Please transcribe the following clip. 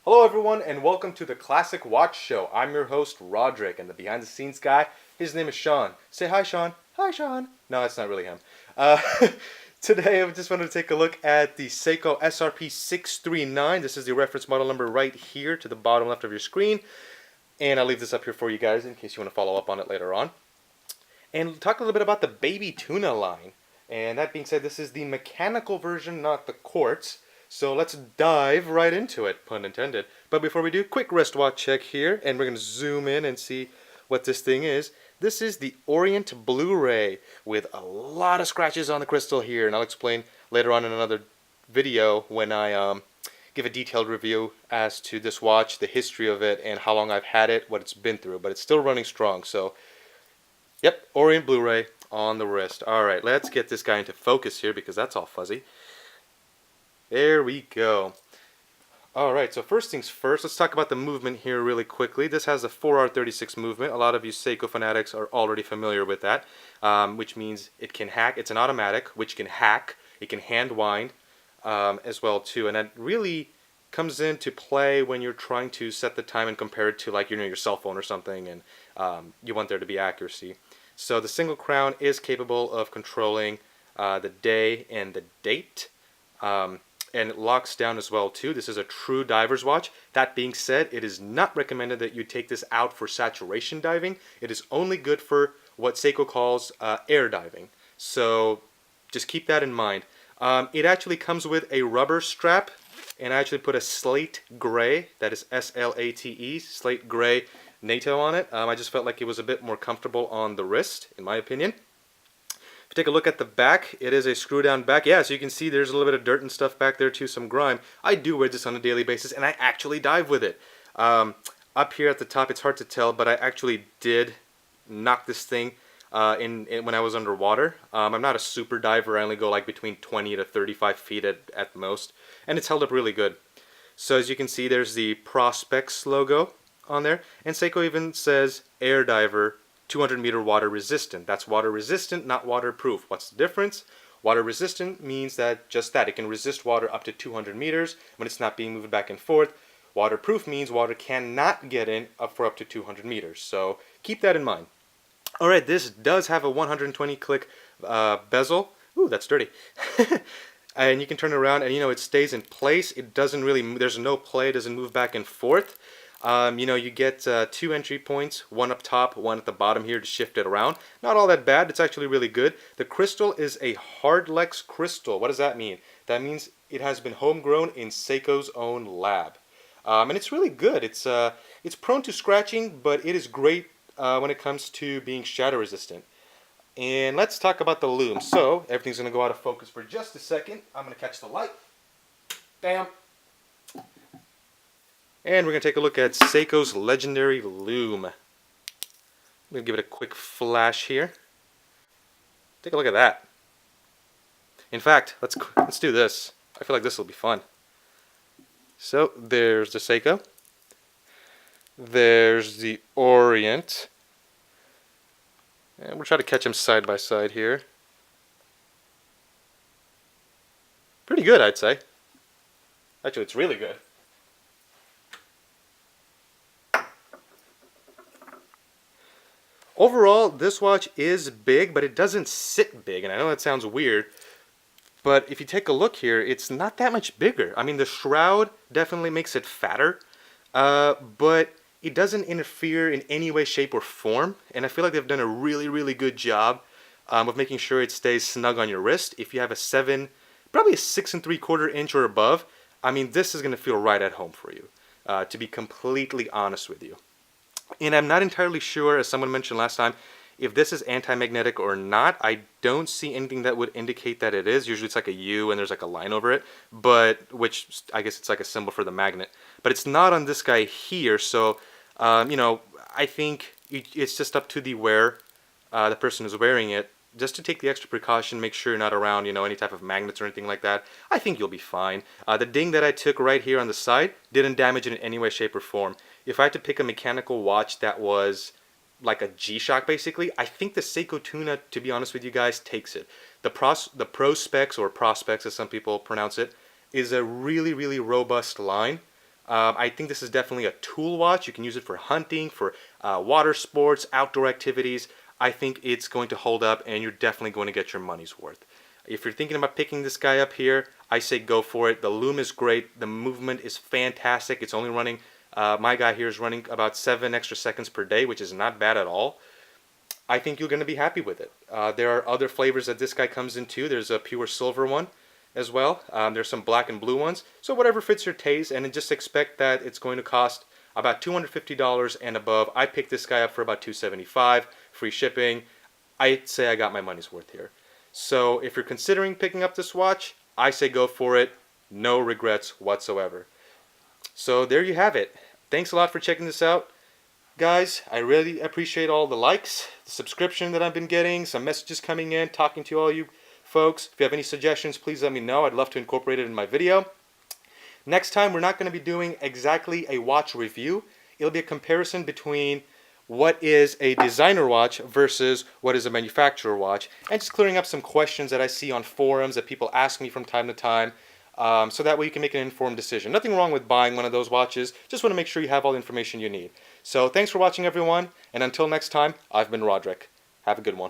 Hello everyone and welcome to the Classic Watch Show. I'm your host Rodrik and the behind the scenes guy, his name is Sean. Say hi Sean. Hi Sean. No, that's not really him. Uh, Today I just wanted to take a look at the Seiko SRP639. This is the reference model number right here to the bottom left of your screen. And I'll leave this up here for you guys in case you want to follow up on it later on. And talk a little bit about the Baby Tuna line. And that being said, this is the mechanical version, not the quartz. So let's dive right into it, pun intended. But before we do, quick wristwatch check here, and we're going to zoom in and see what this thing is. This is the Orient Blu-ray with a lot of scratches on the crystal here, and I'll explain later on in another video when I give a detailed review as to this watch, the history of it, and how long I've had it, what it's been through. But it's still running strong, so yep, Orient Blu-ray on the wrist. Alright, let's get this guy into focus here because that's all fuzzy. There we go. Alright, so first things first, let's talk about the movement here really quickly. This has a 4R36 movement. A lot of you Seiko fanatics are already familiar with that, which means it can hack. It's an automatic, which can hack. It can hand wind as well too, and that really comes into play when you're trying to set the time and compare it to like your cell phone or something, and you want there to be accuracy. So the single crown is capable of controlling the day and the date. And it locks down as well too. This is a true diver's watch. That being said, it is not recommended that you take this out for saturation diving. It is only good for what Seiko calls air diving. So just keep that in mind. It actually comes with a rubber strap, and I actually put a slate gray, that is S-L-A-T-E, slate gray NATO on it. I just felt like it was a bit more comfortable on the wrist, in my opinion. If you take a look at the back, it is a screw down back. Yeah, so you can see there's a little bit of dirt and stuff back there too, some grime. I do wear this on a daily basis, and I actually dive with it. Up here at the top, it's hard to tell, but I actually did knock this thing when I was underwater. I'm not a super diver. I only go like between 20 to 35 feet at most, and it's held up really good. So as you can see, there's the Prospex logo on there, and Seiko even says air diver 200 meter water resistant. That's water resistant, not waterproof. What's the difference? Water resistant means that just that. It can resist water up to 200 meters when it's not being moved back and forth. Waterproof means water cannot get in for up to 200 meters. So keep that in mind. Alright, this does have a 120 click bezel. Ooh, that's dirty. And you can turn it around and it stays in place. It doesn't really, there's no play, it doesn't move back and forth. You get 2 entry points, one up top, one at the bottom here to shift it around. Not all that bad, it's actually really good. The crystal is a Hardlex crystal. What does that mean? That means it has been homegrown in Seiko's own lab. And it's really good. It's prone to scratching, but it is great when it comes to being shatter resistant. And let's talk about the loom. So, everything's going to go out of focus for just a second. I'm going to catch the light. Bam! And we're going to take a look at Seiko's legendary loom. I'm going to give it a quick flash here. Take a look at that. In fact, let's do this. I feel like this will be fun. So there's the Seiko. There's the Orient. And we'll try to catch them side by side here. Pretty good, I'd say. Actually, it's really good. Overall, this watch is big, but it doesn't sit big, and I know that sounds weird, but if you take a look here, it's not that much bigger. I mean, the shroud definitely makes it fatter, but it doesn't interfere in any way, shape, or form, and I feel like they've done a really, really good job of making sure it stays snug on your wrist. If you have probably a 6 3/4 inch or above, I mean, this is going to feel right at home for you, to be completely honest with you. And I'm not entirely sure, as someone mentioned last time, if this is anti-magnetic or not. I don't see anything that would indicate that it is. Usually it's like a U and there's like a line over it, which I guess it's like a symbol for the magnet. But it's not on this guy here, so I think it's just up to the wearer, the person who's wearing it, just to take the extra precaution, make sure you're not around, any type of magnets or anything like that. I think you'll be fine. The ding that I took right here on the side didn't damage it in any way, shape, or form. If I had to pick a mechanical watch that was like a G-Shock basically, I think the Seiko Tuna, to be honest with you guys, takes it. The Prospex, or Prospex as some people pronounce it, is a really, really robust line. I think this is definitely a tool watch. You can use it for hunting, for water sports, outdoor activities. I think it's going to hold up, and you're definitely going to get your money's worth. If you're thinking about picking this guy up here, I say go for it. The lume is great. The movement is fantastic. It's only running, my guy here is running about 7 extra seconds per day, which is not bad at all. I think you're going to be happy with it. There are other flavors that this guy comes in too. There's a pure silver one as well. There's some black and blue ones. So whatever fits your taste, and just expect that it's going to cost about $250 and above. I picked this guy up for about $275, free shipping. I'd say I got my money's worth here. So if you're considering picking up this watch, I say go for it. No regrets whatsoever. So there you have it. Thanks a lot for checking this out. Guys, I really appreciate all the likes, the subscription that I've been getting, some messages coming in, talking to all you folks. If you have any suggestions, please let me know. I'd love to incorporate it in my video. Next time, we're not going to be doing exactly a watch review. It'll be a comparison between what is a designer watch versus what is a manufacturer watch, and just clearing up some questions that I see on forums that people ask me from time to time, so that way you can make an informed decision. Nothing wrong with buying one of those watches, just want to make sure you have all the information you need. So thanks for watching, everyone, and until next time, I've been Rodrik. Have a good one.